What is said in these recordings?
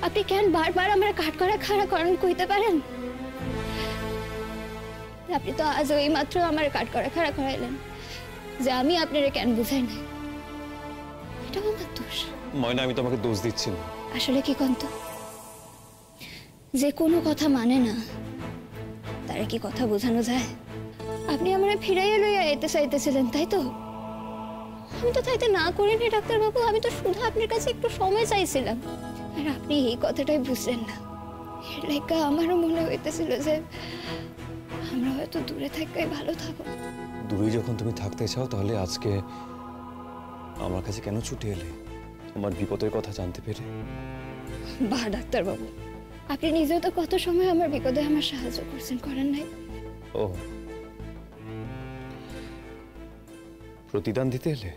আপনি কেন বারবার আমার কাঠ করা খাড়া করেন কইতে পারেন? আপনি তো আজ ওই মাত্র আমার কাঠ করা খাড়া করাইলেন যে আমি আপনারে কেন বুঝাই নাই। এটা আমার দোষ। ময়না, আমি তোমাকে দোষ দিচ্ছি না। আসলে কি কন্ত, যে কোনো কথা মানে না তারা কি কথা বোঝানো যায়? আপনি আমার ফিরাইয়া লইয়া এতে চাইতেছিলেন, তাই তো? আমি তো তাইতে না করিনি ডাক্তারবাবু, আমি তো শুধু আপনার কাছে একটু সময় চাইছিলাম, আর আপনি এই কথাটাই বুঝলেন না। এর লেখা আমারও মনে হইতেছিল যে আমরা হয়তো দূরে থাকাই ভালো থাকবো। দূরে যখন তুমি থাকতে চাও, তাহলে আজকে আমার কাছে কেন ছুটে এলে আমার বিপদের কথা জানতে পেরে? বাহ ডাক্তারবাবু, আপনি নিজেও তো কত সময় আমার বিপদে আমার সাহায্য করছেন, করেন নাই? ও, প্রতিদান দিতে এলে?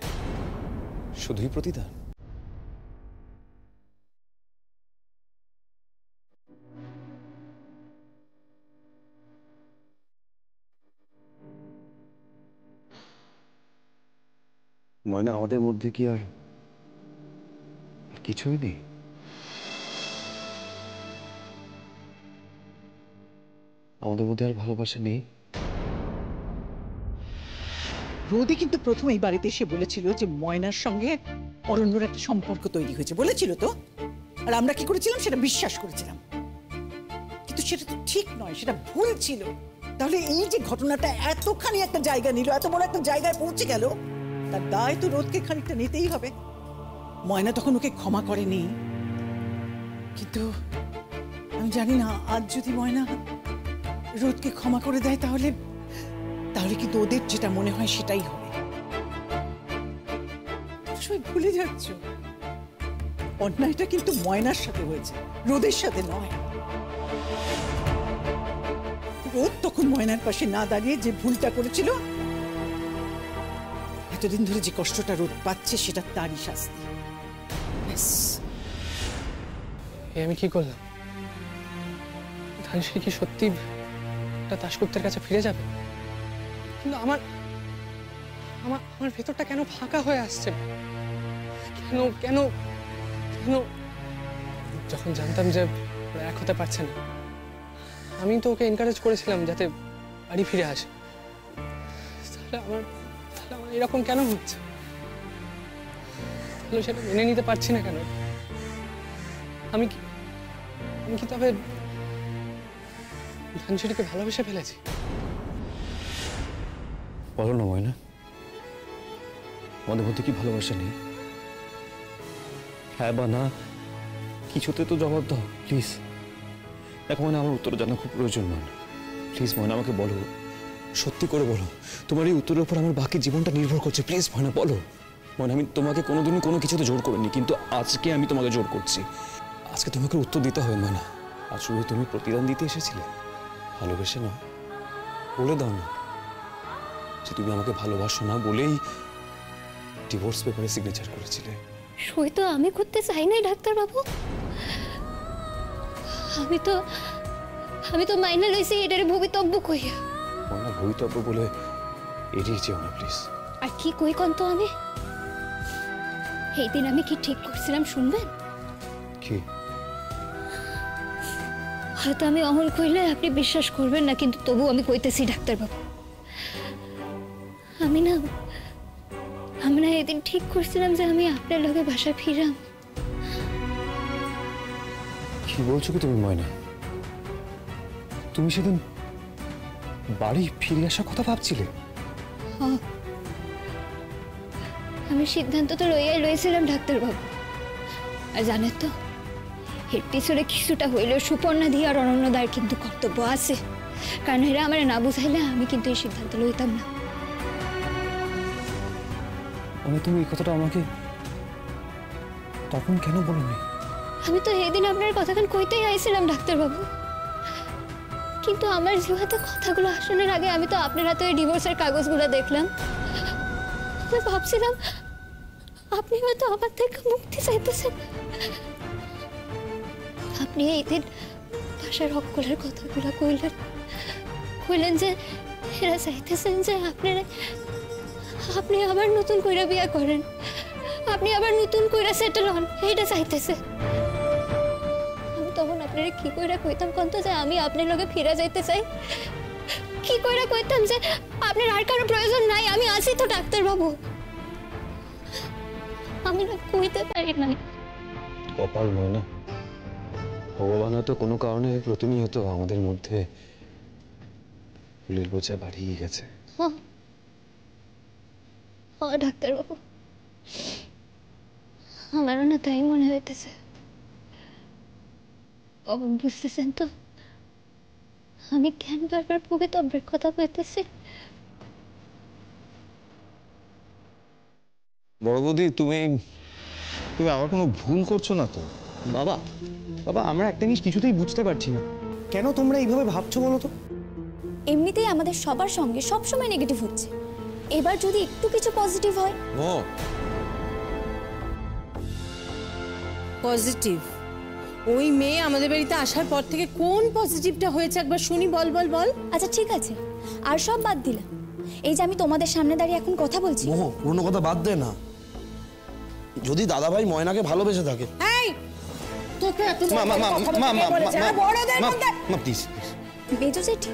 শুধুই প্রতিদান? ময়না, আমাদের মধ্যে কি আর কিছুই নেই? আমাদের মধ্যে আর ভালোবাসা নেই? রোদে কিন্তু প্রথম এই বাড়িতে এসে বলেছিল যে ময়নার সঙ্গে অরণ্যর একটা সম্পর্ক তৈরি হয়েছে, বলেছিল তো। আর আমরা কি করেছিলাম? সেটা বিশ্বাস করেছিলাম, কিন্তু সেটা তো ঠিক নয়, সেটা ভুল ছিল। তাহলে এই যে ঘটনাটা এতখানি একটা জায়গা নিল, এত বড় একটা জায়গায় পৌঁছে গেল, তার দায় তো রোদকে খানিকটা নিতেই হবে। ময়না তখন ওকে ক্ষমা করেনি, কিন্তু আমি জানি না আজ যদি ময়না রোদকে ক্ষমা করে দেয় তাহলে কিন্তু ওদের যেটা মনে হয় সেটাই হবে। সবাই ভুলে যাচ্ছ, অন্যায়টা কিন্তু ময়নার সাথে হয়েছে, রোদের সাথে নয়। রোদ তখন ময়নার পাশে না দাঁড়িয়ে যে ভুলটা করেছিল, এতদিন ধরে যে কষ্টটা রোদ পাচ্ছে সেটা তারই শাস্তি। আমি কি করলাম? ধানসি কি সত্যি দাশগুপ্তের কাছে ফিরে যাবে? কিন্তু আমার আমার আমার ভেতরটা কেন ফাঁকা হয়ে আসছে? কেন কেন কেন? যখন জানতাম যে এক হতে পারছে না, আমি তো ওকে এনকারেজ করেছিলাম যাতে বাড়ি ফিরে আসে। তাহলে আমার এরকম কেন হচ্ছে? তাহলে সেটা মেনে নিতে পারছি না কেন? আমি কি তবে ধানসিটিকে ভালোবেসে ফেলেছি? বলো না ময়না, আমাদের মধ্যে কি ভালোবাসা নেই? হ্যাঁ বা না কিছুতে তো জবাব দাও প্লিজ। দেখো ময়না, আমার উত্তর জানা খুব প্রয়োজন নয়। প্লিজ ময়না, আমাকে বলো, সত্যি করে বলো। তোমার এই উত্তরের উপর আমার বাকি জীবনটা নির্ভর করছে। প্লিজ ময়না বলো। ময়না, আমি তোমাকে কোনোদিনই কোনো কিছুতে জোর করিনি, কিন্তু আজকে আমি তোমাকে জোর করছি। আজকে তোমাকে উত্তর দিতে হবে ময়না। আজ শুধু তুমি প্রতিদান দিতে এসেছিলে, ভালোবেসে না। বলে দাও না যে তুমি আমাকে ভালোবাসো না বলেই ডিভোর্স পেপারে সিগনেচার করেছিলে। সই তো আমি করতে চাই নাই ডাক্তারবাবু। আমি তো মাইনা লইছি এটারে ভবিতব্য কইয়া। ময়না, ভবিতব্য বলে এড়িয়ে যেও না প্লিজ। আর কি কই কন্ত আমি? এই দিন আমি কি ঠিক করছিলাম শুনবেন? কি? হয়তো আমি অমল কইলে আপনি বিশ্বাস করবেন না, কিন্তু তবু আমি কইতেছি ডাক্তারবাবু, আমি না এদিন ঠিক করছিলাম যে আমি আপনার লগে বাসায় ফিরাম। কি বলছো কি তুমি ময়না? তুমি সেদিন বাড়ি ফিরে আসার কথা ভাবছিলে? আমি সিদ্ধান্ত তো লইছিলাম ডাক্তারবাবু। আর জানেন তো, এর পিছনে কিছুটা হইলেও সুপর্ণা দি আর অনন্যদার কিন্তু কর্তব্য আছে, কারণ এরা আমার না বুঝাইলে আমি কিন্তু এই সিদ্ধান্ত লইতাম না। মানে তুমি এই কথাটা আমাকে তখন কেন বলনি? আমি তো এই দিন আপনার কথাখান কইতেই আইছিলাম ডাক্তারবাবু, কিন্তু আমার জিহাতে কথাগুলো আসানোর আগে আমি তো আপনার হাতে ওই ডিভোর্সের কাগজগুলো দেখলাম। আমি ভাবছিলাম আপনি হয়তো আমার থেকে মুক্তি চাইতেছেন। আপনি এই দিন ভাষার অক্ষরের কথাগুলো কইলেন যে এরা চাইতেছেন যে আপনি আবার নতুন কইরা বিয়ে করেন, আপনি আবার নতুন কইরা সেটেল হন, এইটা চাইতেছে। আপনারে কি কইরা কইতাম কোন তো যে আমি আপনার লগে ফিরে যাইতে চাই? কি কইরা কইতাম যে আপনার আর কারো প্রয়োজন নাই, আমি আছি তো ডাক্তার বাবু। আমি না কইতে পারি না। কপাল ময়না, ভগবান হয়তো কোনো কারণে প্রতিনিয়ত আমাদের মধ্যে ফুলের বোঝা বাড়িয়ে গেছে। ডাক্তার বাবু, আমারও না তাই মনে হইতেছে। বুঝতেছেন তো আমি কেন বারবার ভূমিতম্বের কথা কইতেছি? বড় বৌদি, তুমি তুমি আমার কোনো ভুল করছো না তো? বাবা, বাবা, আমরা একটা জিনিস কিছুতেই বুঝতে পারছি না, কেন তোমরা এইভাবে ভাবছো বলো তো? এমনিতেই আমাদের সবার সঙ্গে সবসময় নেগেটিভ হচ্ছে, এবার যদি একটু কিছু পজিটিভ হয়। ও পজিটিভ? ওই মেয়ে আমাদের বাড়িতে আসার পর থেকে কোন পজিটিভটা হয়েছে একবার শুনি, বল বল বল। আচ্ছা ঠিক আছে, আর সব বাদ দিলাম, এই যে আমি তোমাদের সামনে দাঁড়িয়ে এখন কথা বলছি। মোহ, পুরনো কথা বাদ দে না। যদি দাদাভাই ময়নাকে ভালোবেসে থাকে। এই তোকে এত মা মা মা মা মা বড়দের মধ্যে মা প্লিজ। বেজো জেঠি,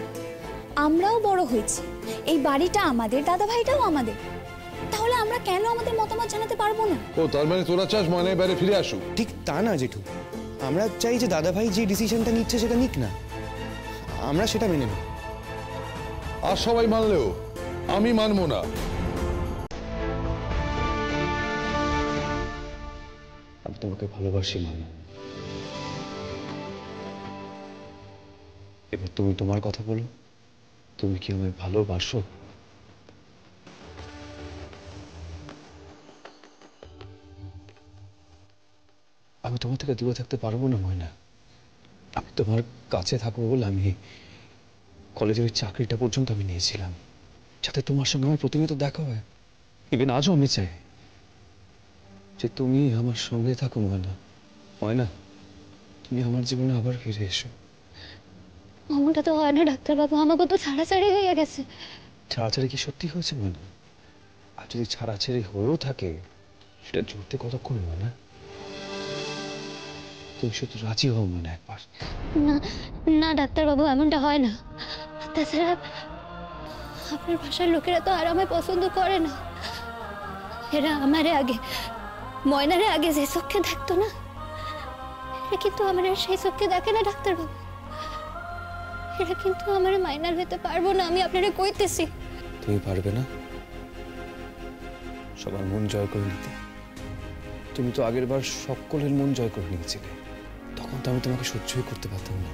আমরাও বড় হয়েছি, এই বাড়িটা আমাদের, দাদা ভাইটাও আমাদের, তাহলে আমরা কেন আমাদের মতামত জানাতে পারবো না? ও তার মানে তোরা চাস ময়নার বাইরে ফিরে আসুক? ঠিক তা না জেঠু, আমরা চাই যে দাদাভাই যে ডিসিশনটা নিচ্ছে সেটা নিক না, আমরা সেটা মেনে নেব। আর সবাই মানলেও আমি মানবো না। আমি তোমাকে ভালোবাসি মানা, এবার তুমি তোমার কথা বলো, তুমি কি আমায় ভালোবাসো? আমি তোমার থেকে দূরে থাকতে পারবো না ময়না, আমি তোমার কাছে থাকবো বলে আমি কলেজের চাকরিটা পর্যন্ত আমি নিয়েছিলাম, যাতে তোমার সঙ্গে আমার প্রতিনিয়ত দেখা হয়। ইভেন আজও আমি চাই যে তুমি আমার সঙ্গে থাকো ময়না। ময়না, তুমি আমার জীবনে আবার ফিরে এসো। এমনটা তো হয় না ডাক্তার বাবু, আমাকে তো ছাড়াছাড়ি হয়ে গেছে। ছাড়াছাড়ি কি সত্যি হয়েছে ময়না? আর যদি ছাড়াছাড়ি হয়েও থাকে সেটা জুড়তে কতক্ষণ ময়না? তুমি শুধু রাজি হও মনে একবার। না না ডাক্তার বাবু, এমনটা হয় না। তাছাড়া আপনার ভাষার লোকেরা তো আর আমায় পছন্দ করে না। এরা আমারে আগে, ময়নারে আগে যে চোখে দেখতো না, এরা কিন্তু আমার আর সেই চোখে দেখে না ডাক্তার বাবু। এরা কিন্তু আমার মাইনার হতে পারবো না, আমি আপনারে কইতেছি। তুমি পারবে না সবার মন জয় করে নিতে? তুমি তো আগের বার সকলের মন জয় করে নিয়েছিলে, তখন তো আমি তোমাকে সহ্যই করতে পারতাম না,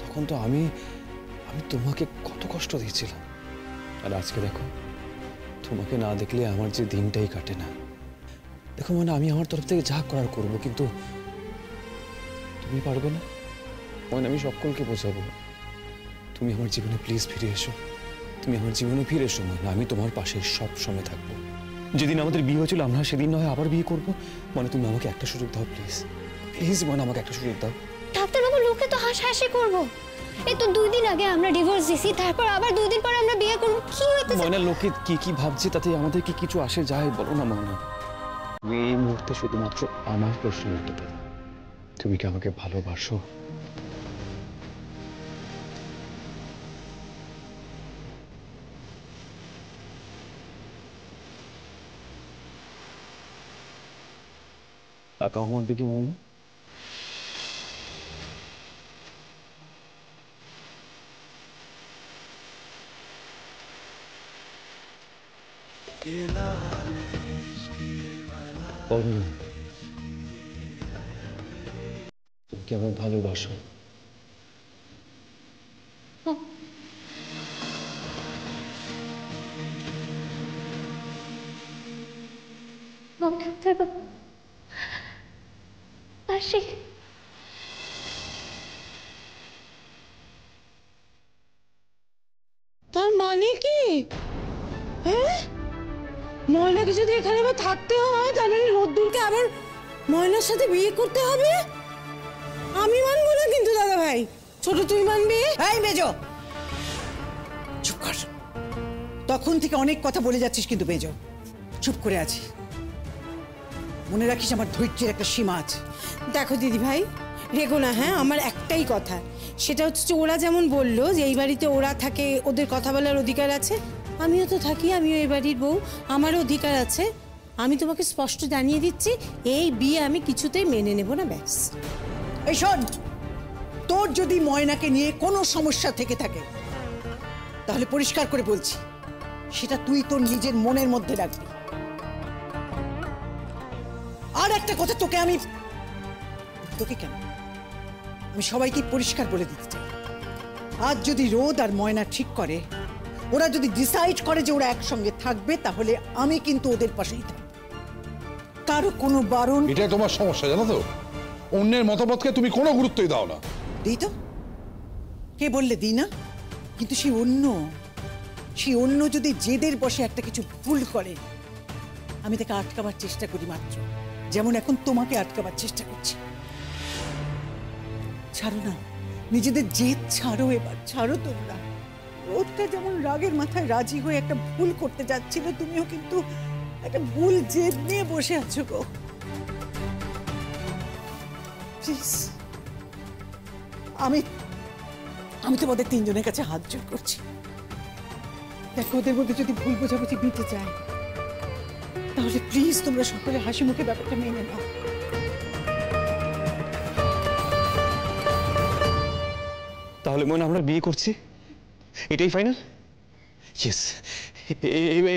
তখন তো আমি তোমাকে কত কষ্ট দিয়েছিলাম। আর আজকে দেখো, তোমাকে না দেখলে আমার যে দিনটাই কাটে না। দেখো মানে আমি আমার তরফ থেকে যা করার করবো, কিন্তু তুমি পারবে না। মানে আমি সকলকে বোঝাবো, তুমি আমার জীবনে প্লিজ ফিরে এসো, তুমি আমার জীবনে ফিরে এসো। মানে আমি তোমার পাশে সব সময় থাকবো। যেদিন আমাদের বিয়ে হয়েছিল আমরা সেদিন নয় আবার বিয়ে করবো। মানে তুমি আমাকে একটা সুযোগ দাও প্লিজ, প্লিজ মানে আমাকে একটা সুযোগ দাও। ডাক্তার বাবু, লোকে তো হাসাহাসি করবো। এই তো 2 দিন আগে আমরা ডিভোর্স দিছি, তারপর আবার 2 দিন পর আমরা বিয়ে করবো, কি হইতেছে? ময়না, লোকে কি কি ভাবছে তাতে আমাদের কি কিছু আসে যায় বলো না ময়না? তুমি এই মুহূর্তে শুধুমাত্র আমার প্রশ্নের উত্তর দাও, তুমি কি আমাকে ভালোবাসো? তাকাও আমার দিকে ময়না। তুমি কি আমায় ভালোবাসো? ডাক্তার বাবু, আসি। তার মানে কি? হ্যাঁ, ময়নাকে যদি এখানে আবার থাকতে হয়, তাহলে রোদ্দুরকে আবার ময়নার সাথে বিয়ে করতে হবে। আমি মানবো না কিন্তু দাদা ভাই। ছোট, তুই মানবি? এই মেজো, চুপ কর। তখন থেকে অনেক কথা বলে যাচ্ছিস, কিন্তু মেজো চুপ করে আছি। মনে রাখিস আমার ধৈর্যের একটা সীমা আছে। দেখো দিদি ভাই, রেগো না, হ্যাঁ? আমার একটাই কথা, সেটা হচ্ছে যে ওরা যেমন বললো যে এই বাড়িতে ওরা থাকে, ওদের কথা বলার অধিকার আছে, আমিও তো থাকি, আমিও এই বাড়ির বউ, আমারও অধিকার আছে। আমি তোমাকে স্পষ্ট জানিয়ে দিচ্ছি, এই বিয়ে আমি কিছুতেই মেনে নেব না, ব্যাস। এই শোন, তোর যদি ময়নাকে নিয়ে কোনো সমস্যা থেকে থাকে তাহলে পরিষ্কার করে বলছি, সেটা তুই তোর নিজের মনের মধ্যে রাখবি। আর একটা কথা তোকে কেন, আমি সবাইকে পরিষ্কার বলে দিতে চাই, আজ যদি রোদ আর ময়না ঠিক করে, ওরা যদি ডিসাইড করে যে ওরা একসঙ্গে থাকবে, তাহলে আমি কিন্তু ওদের পাশেই থাকবো। কারো কোনো বারণ। এটা তোমার সমস্যা, জানো তো? অন্যের মতামতকে তুমি কোনো গুরুত্বই দাও না। দিই তো, কে বললে দিই না? কিন্তু সেই অন্য যদি জেদের বসে একটা কিছু ভুল করে, আমি তাকে আটকাবার চেষ্টা করি মাত্র, যেমন এখন তোমাকে আটকাবার চেষ্টা করছি। ছাড়ো না, নিজেদের জেদ ছাড়ো, এবার ছাড়ো তোমরা। রোদটা যেমন রাগের মাথায় রাজি হয়ে একটা ভুল করতে যাচ্ছিল, তুমিও কিন্তু একটা ভুল জেদ নিয়ে বসে আছো গো। প্লিজ, আমি তোমাদের তিনজনের কাছে হাত জোড় করছি, দেখো ওদের মধ্যে যদি ভুল বোঝাবুঝি মিটে যায়, তাহলে প্লিজ তোমরা সকলে হাসি মুখে ব্যাপারটা মেনে নাও। তাহলে মনে আমরা বিয়ে করছি, এটাই ফাইনাল? ইয়েস,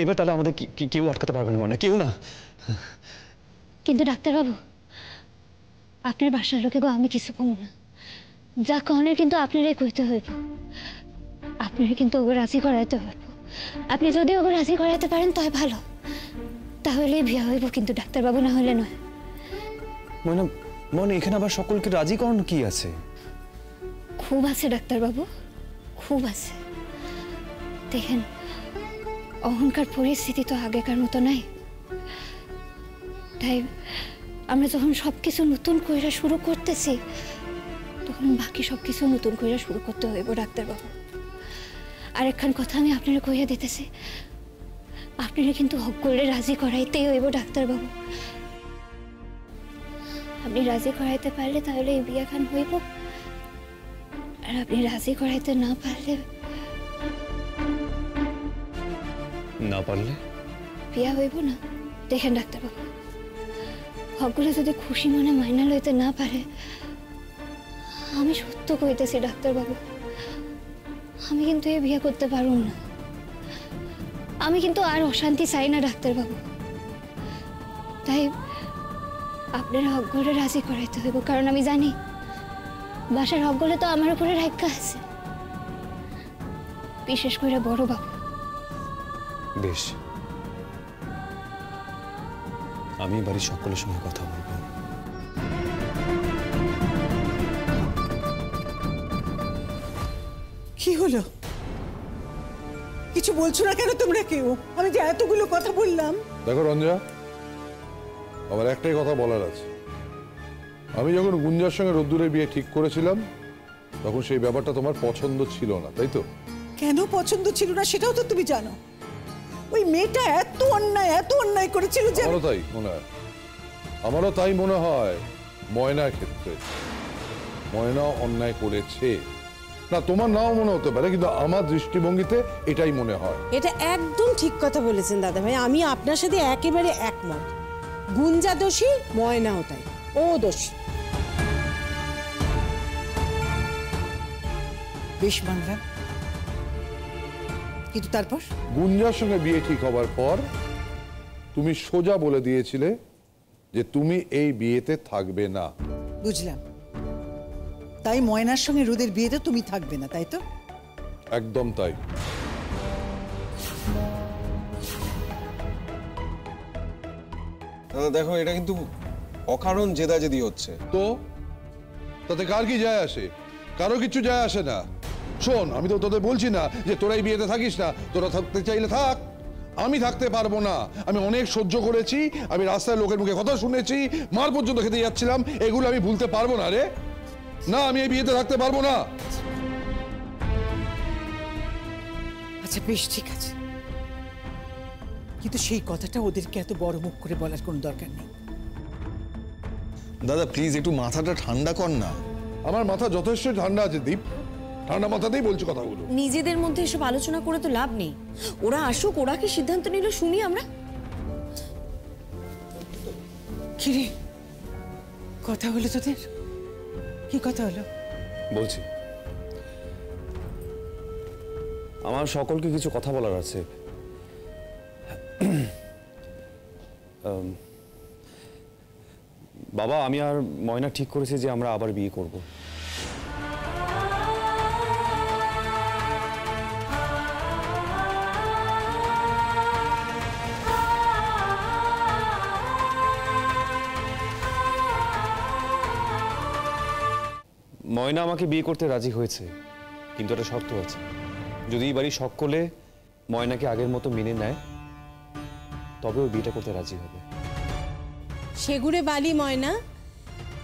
এবার তাহলে আমাদের কেউ আটকাতে পারবে না, মানে কেউ না। কিন্তু ডাক্তারবাবু, আপনার বাসার লোকে আমি কিছু কমু না, যা কনের কিন্তু আপনারাই কইতে হইব, আপনারা কিন্তু ওকে রাজি করাইতে হইব। আপনি যদি ওকে রাজি করাইতে পারেন তাই ভালো, তাহলেই বিয়ে হইব, কিন্তু ডাক্তারবাবু না হলে নয়। মনে এখানে আবার সকলকে রাজি করানো কি আছে? খুব আছে ডাক্তারবাবু, খুব আছে। দেখেন, অহংকার পরিস্থিতি তো আগেকার মতো নাই, তাই আমরা যখন সবকিছু নতুন কইরা শুরু করতেছি, তখন বাকি সবকিছু নতুন কইরা শুরু করতে হইব ডাক্তারবাবু। আরেকখান কথা আমি আপনারা কইয়া দিতেছি, আপনারা কিন্তু হক করে রাজি করাইতেই হইব ডাক্তারবাবু। আপনি রাজি করাইতে পারলে তাহলে এই বিয়া খান হইব, আর আপনি রাজি করাইতে না পারলে বিয়া হইব না। দেখেন ডাক্তারবাবু, হকগুলো যদি খুশি মনে মাইনা লইতে না পারে, আমি সত্য কইতেছি ডাক্তারবাবু, আমি কিন্তু এই বিয়ে করতে পারুম না। আমি কিন্তু আর অশান্তি চাই না ডাক্তারবাবু, তাই আপনার হকগুলো রাজি করাইতে হইব, কারণ আমি জানি বাসার হকগুলো তো আমার উপরে রাখা আছে, বিশেষ করে বড় বাবু। বেশ, আমি বাড়ির সকলের সঙ্গে কথা বলবো। কি হলো? কিছু বলছো না কেন তোমরা কেউ? আমি যে এতগুলো কথা বললাম। দেখো রঞ্জা, আমার একটাই কথা বলার আছে। আমি যখন গুঞ্জার সঙ্গে রোদ্দুরের বিয়ে ঠিক করেছিলাম, তখন সেই ব্যাপারটা তোমার পছন্দ ছিল না, তাই তো? কেন পছন্দ ছিল না সেটাও তো তুমি জানো। ওই মেয়েটা এত অন্যায় করেছিল যে আমারও তাই মনে হয়। ময়নার ক্ষেত্রে ময়না অন্যায় করেছে না, তোমার নাও মনে হতে পারে, কিন্তু আমার দৃষ্টিভঙ্গিতে এটাই মনে হয়। এটা একদম ঠিক কথা বলেছেন দাদা ভাই, আমি আপনার সাথে একেবারে একমত। গুঞ্জা দোষী, ময়নাও তাই, ও দোষী। বেশ মানলাম, কিন্তু তারপর গুঞ্জার সঙ্গে বিয়ে ঠিক হবার পর তুমি সোজা বলে দিয়েছিলে যে তুমি এই বিয়েতে থাকবে না। বুঝলাম, তাই ময়নার সঙ্গে রোদের বিয়েতে তুমি থাকবে না, তাই তো? একদম তাই। দেখো, এটা কিন্তু অকারণ জেদাজেদি হচ্ছে। তো তাতে কার কি যায় আসে? কারো কিছু যায় আসে না। শোন, আমি তো তোদের বলছি না যে তোরা এই বিয়েতে থাকিস না, তোরা থাকতে চাইলে থাক, আমি থাকতে পারবো না। আমি অনেক সহ্য করেছি, আমি রাস্তায় লোকের মুখে কথা শুনেছি, মার পর্যন্ত খেতে যাচ্ছিলাম, এগুলো আমি ভুলতে পারবো না রে। না, আমি এই বিয়েতে থাকতে পারবো না। আচ্ছা বেশ, ঠিক আছে, কিন্তু সেই কথাটা ওদেরকে এত বড় মুখ করে বলার কোনো দরকার নেই। দাদা প্লিজ একটু মাথাটা ঠান্ডা কর না। আমার মাথা যথেষ্ট ঠান্ডা আছে দীপ, ঠান্ডা মাথাতেই বলছি কথাগুলো। নিজেদের মধ্যে এসব আলোচনা করে তো লাভ নেই। ওরা আসুক, ওরা কি সিদ্ধান্ত নিল শুনি আমরা। কিরে, কথা হলো তোদের? কি কথা হলো? বলছি, আমার সকলকে কিছু কথা বলার আছে। বাবা, আমি আর ময়না ঠিক করেছি যে আমরা আবার বিয়ে করব। ময়না আমাকে বিয়ে করতে রাজি হয়েছে, কিন্তু একটা শর্ত আছে। যদি এই বাড়ির সকলে ময়নাকে আগের মতো মেনে নেয়, তবে ও বিয়েটা করতে রাজি হবে। সেগুড়ে বালি ময়না,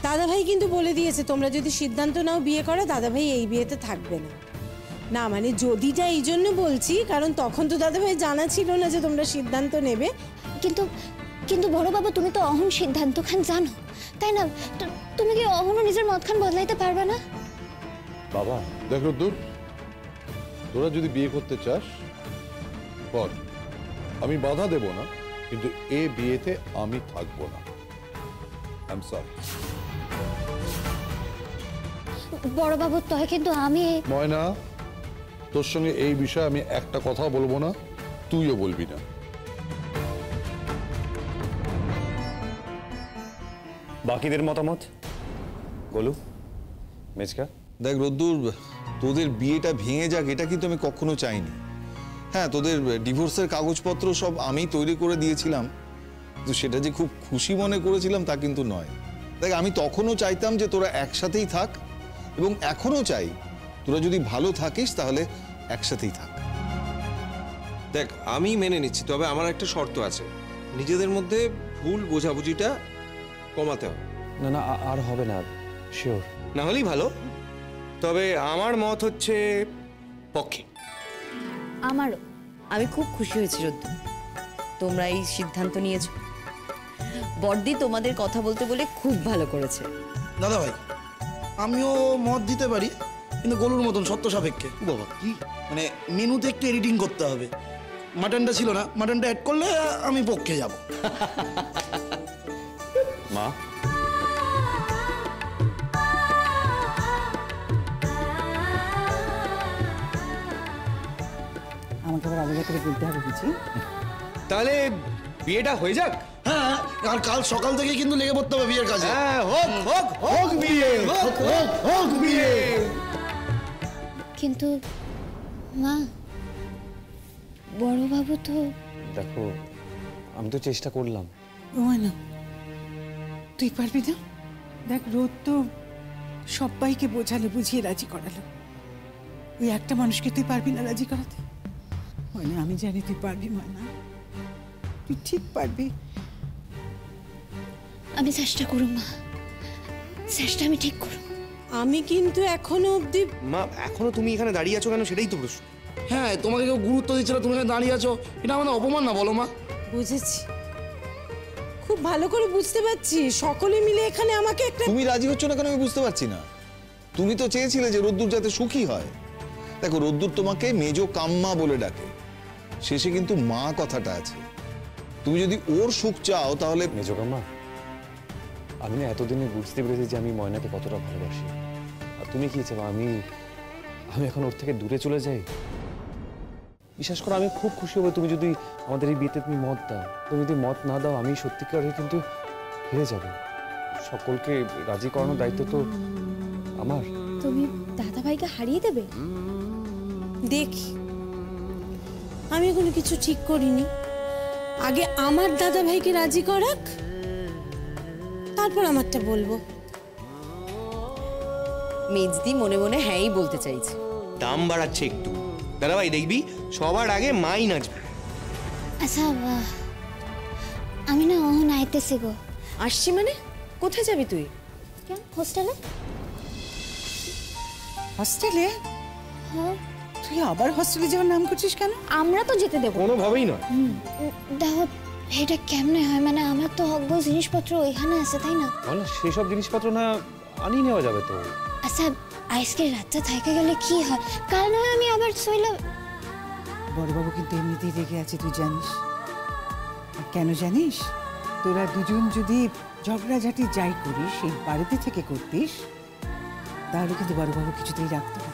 দাদাভাই কিন্তু বলে দিয়েছে তোমরা যদি সিদ্ধান্ত নাও বিয়ে করো, দাদাভাই এই বিয়েতে থাকবে না। না মানে যদিটা এই জন্য বলছি, কারণ তখন তো দাদাভাই জানা ছিল না যে তোমরা সিদ্ধান্ত নেবে। কিন্তু কিন্তু বড় বাবা, তুমি তো অহন সিদ্ধান্ত খান জানো, তাই না? তুমি কি অহনও নিজের মত খান বদলাইতে পারবে না? বাবা দেখ রোদ্দুর, তোরা যদি বিয়ে করতে চাস কর, আমি বাধা দেব না, কিন্তু এ বিয়েতে আমি থাকবো না। I am sorry. বড় বাবু, তয় কিন্তু আমি ময়না, তোর সঙ্গে এই বিষয়ে আমি একটা কথা বলবো না, তুইও বলবি না। বাকিদের মতামত বলু। মেজকা, দেখ রোদ্দুর, তোদের বিয়েটা ভেঙে যাক এটা কিন্তু আমি কখনো চাইনি। হ্যাঁ, তোদের ডিভোর্সের কাগজপত্র সব আমি তৈরি করে দিয়েছিলাম, কিন্তু সেটা যে খুব খুশি মনে করেছিলাম তা কিন্তু নয়। দেখ, আমি তখনও চাইতাম যে তোরা একসাথেই থাক, এবং এখনো চাই তোরা যদি ভালো থাকিস তাহলে একসাথেই থাক। দেখ, আমি মেনে নিচ্ছি, তবে আমার একটা শর্ত আছে। নিজেদের মধ্যে ভুল বোঝাবুঝিটা কমাতে হবে। না না, আর হবে না, শিওর। না হলেই ভালো, তবে আমার মত হচ্ছে পক্ষে। আমারও। আমি খুব খুশি হয়েছি রোদ্দু, তোমরা এই সিদ্ধান্ত নিয়েছো। বড়দি তোমাদের কথা বলতে বলে খুব ভালো করেছে। দাদা ভাই, আমিও মত দিতে পারি, কিন্তু গলুর মতন সত্য সাপেক্ষে। বাবা কি মানে, মেনুতে একটু এডিটিং করতে হবে। মাটনটা ছিল না, মাটনটা অ্যাড করলে আমি পক্ষে যাব। মা, আমাকে আবার আলাদা করে বলতে হবে বুঝি? তাহলে বিয়েটা হয়ে যাক। হ্যাঁ, আর কাল সকাল থেকে কিন্তু লেগে পড়তে হবে বিয়ের কাজে। হ্যাঁ, হোক হোক হোক বিয়ে, হোক হোক হোক বিয়ে। কিন্তু মা, বড় বাবু তো দেখো, আমি তো চেষ্টা করলাম। না, তুই পারবি না? দেখ, রোদ তো সবাইকে বোঝালো, বুঝিয়ে রাজি করালো। ওই একটা মানুষকে তুই পারবি না রাজি করাতে? ময়না, আমি জানি তুই পারবি ময়না, তুই ঠিক পারবি। আমি চেষ্টা করুম মা, চেষ্টা আমি ঠিক করুম। আমি কিন্তু এখনো অবধি মা, এখনো তুমি এখানে দাঁড়িয়ে আছো কেন, সেটাই তো প্রশ্ন। হ্যাঁ, তোমাকে কেউ গুরুত্ব দিচ্ছে না, তুমি এখানে দাঁড়িয়ে আছো, এটা আমাদের অপমান না বলো মা? বুঝেছি, খুব ভালো করে বুঝতে পারছি। সকলে মিলে এখানে আমাকে একটা তুমি রাজি হচ্ছ না কেন আমি বুঝতে পারছি না। তুমি তো চেয়েছিলে যে রোদ্দুর যাতে সুখী হয়। দেখো, রোদ্দুর তোমাকে মেজো কাম্মা বলে ডাকে, শেষে কিন্তু মা কথাটা আছে। তুমি যদি ওর সুখ চাও তাহলে মেজকাম্মা, আমি না এতদিনে বুঝতে পেরেছি যে আমি ময়নাকে কতটা ভালোবাসি। আর তুমি কি চাও আমি এখন ওর থেকে দূরে চলে যাই? বিশ্বাস করো, আমি খুব খুশি হব তুমি যদি আমাদের এই বিয়েতে তুমি মত দাও। তুমি যদি মত না দাও, আমি সত্যিকারে কিন্তু হেরে যাব। সকলকে রাজি করানোর দায়িত্ব তো আমার। তুমি দাদাভাইকে হারিয়ে দেবে? দেখি, আমি কোনো কিছু ঠিক করিনি। আগে আমার দাদাভাইকে রাজি করাক, তারপর আমারটা বলবো। মেজদি মনে মনে হ্যাঁই বলতে চাইছে। দাম বাড়াচ্ছে একটু। দাদা ভাই, দেখবি সবার আগে মাই নাচবে। আচ্ছা, আমি না অহন আইতেছি গো। আসছি মানে? কোথায় যাবি তুই? কেন, হোস্টেলে? হস্টেলে? হ্যাঁ। তুই আবার হস্টেলে যাওয়ার নাম করছিস কেন? আমরা তো যেতে দেবো। কোনোভাবেই নয়। দেখো, এটা কেমনে হয়? মানে আমার তো অজ্ঞ জিনিসপত্র ওইখানে আছে, তাই না? বল সেসব জিনিসপত্র না আনিয়ে নেওয়া যাবে তো। আচ্ছা আজকে রাতটা থেকে গেলে কি হয়? কাল নয় আমি আবার শৈলা। বড়বাবু কিন্তু এমনিতেই রেগে আছে, তুই জানিস। আর কেন জানিস? তোরা দুজন যদি ঝগড়াঝাটি যাই করিস, সেই বাড়িতে থেকে করতিস, তাহলে কিন্তু বড়বাবু কিছুতেই রাখতো না।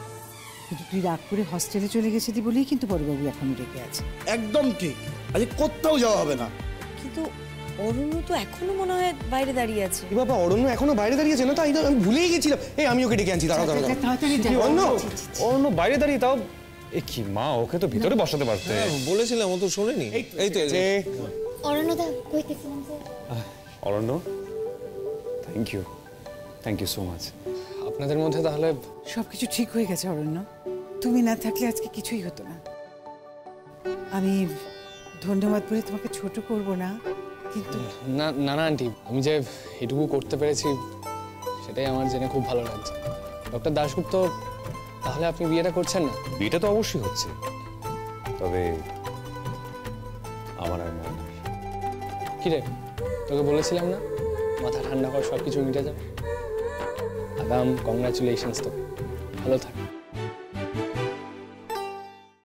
কিন্তু তুই রাগ করে হস্টেলে চলে গেছিলি বলেই কিন্তু বড়বাবু এখনো রেগে আছে। একদম ঠিক, আজ কোথাও যাওয়া হবে না। কিন্তু অরণ্য তো এখনো মনে হয় বাইরে দাঁড়িয়ে আছে। এ বাবা, অরণ্য এখনো বাইরে দাঁড়িয়ে আছে না? তাই আমি ভুলেই গেছিলাম। এই আমি ওকে ডেকে আনছি, দাঁড়াও দাঁড়াও। তাড়াতাড়ি যা। অরণ্য বাইরে দাঁড়িয়ে, তাও এ কি মা, ওকে তো ভিতরে বসাতে পারতে। বলেছিলাম, ও তো শোনেনি। এই তো অরণ্যদা কইতেছিলাম যে অরণ্য, থ্যাংক ইউ সো মাচ। আপনাদের মধ্যে তাহলে সবকিছু ঠিক হয়ে গেছে অরণ্য, তুমি না থাকলে আজকে কিছুই হতো না। আমি ধন্যবাদ বলে তোমাকে ছোট করব না, কিন্তু না না না আন্টি, আমি যে এটুকু করতে পেরেছি সেটাই আমার জেনে খুব ভালো লাগছে। ডক্টর দাশগুপ্ত, তাহলে আপনি বিয়েটা করছেন না? বিয়েটা তো অবশ্যই হচ্ছে, তবে আমার আর মনে নেই। কিরে, তোকে বলেছিলাম না মাথা ঠান্ডা কর, সব কিছু মিটে যাবে। আগাম কংগ্রাচুলেশনস, তো ভালো থাক।